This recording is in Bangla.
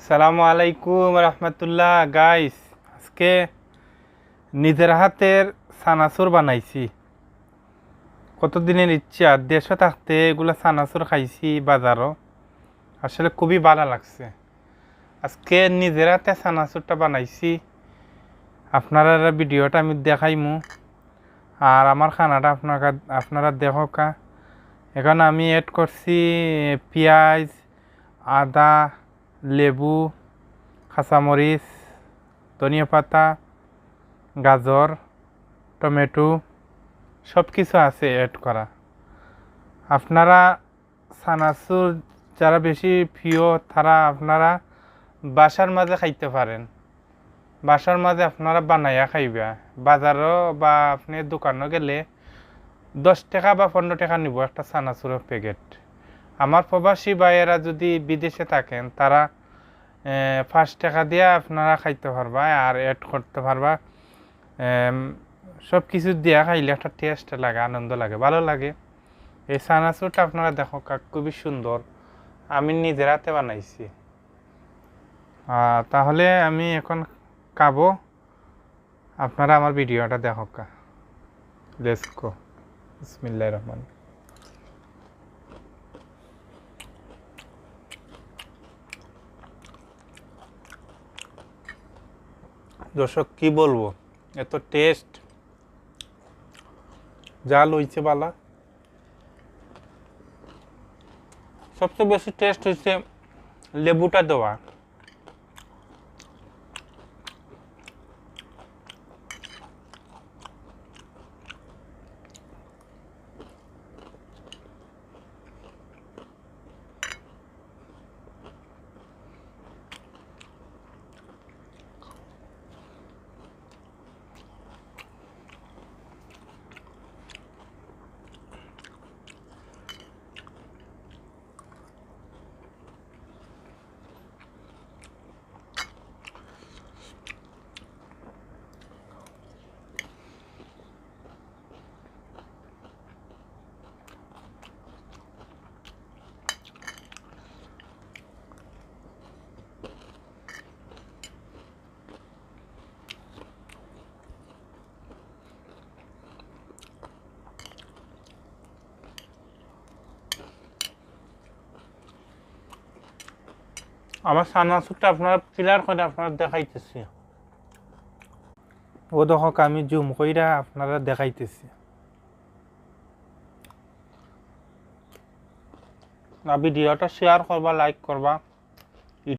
সালামু আলাইকুম রহমতুল্লাহ গাইস। আজকে নিজের হাতের সানাসুর বানাইছি। কতদিনের ইচ্ছা, দেশে থাকতে এগুলো সানাসুর খাইছি বাজারও, আসলে খুবই ভালো লাগছে। আজকে নিজের হাতে সানাসুরটা বানাইছি, আপনারা ভিডিওটা আমি দেখাইমু আর আমার খানাটা আপনারা দেখোকা। এখন আমি অ্যাড করছি পেঁয়াজ, আদা, লেবু, কাঁচামরিচ, ধনিয়া পাতা, গাজর, টমেটো সব কিছু আছে অ্যাড করা। আপনারা সানাসুর যারা বেশি প্রিয় তারা আপনারা বাসার মাঝে খাইতে পারেন, বাসার মাঝে আপনারা বানাইয়া খাইবা। বাজারও বা আপনি দোকানও গেলে 10 টাকা বা 15 টাকা নিব একটা সানাসুরের প্যাকেট। আমার প্রবাসী ভাইয়েরা যদি বিদেশে থাকেন তারা 5 টাকা দিয়ে আপনারা খাইতে পারবা আর অ্যাড করতে পারবা। সব কিছু দিয়া খাইলে একটা টেস্ট লাগে, আনন্দ লাগে, ভালো লাগে। এই সানাসুরটা আপনারা দেখো খুবই সুন্দর, আমি নিজের হাতে বানাইছি। তাহলে আমি এখন খাবো, আপনারা আমার ভিডিওটা দেখো। Let's go. বিসমিল্লাহির রহমান। দর্শক কি বলবো, এত টেস্ট, যা লইছে বালা। সবচেয়ে বেশি টেস্ট হচ্ছে লেবুটা দেওয়া। আমার সানাসুরটা আপনারা ক্লিয়ার করে আপনারা দেখাইতেছি। ও দেখো আমি জুম কইরা আপনারা দেখাইতেছি। ভিডিওটা শেয়ার করবা, লাইক করবা।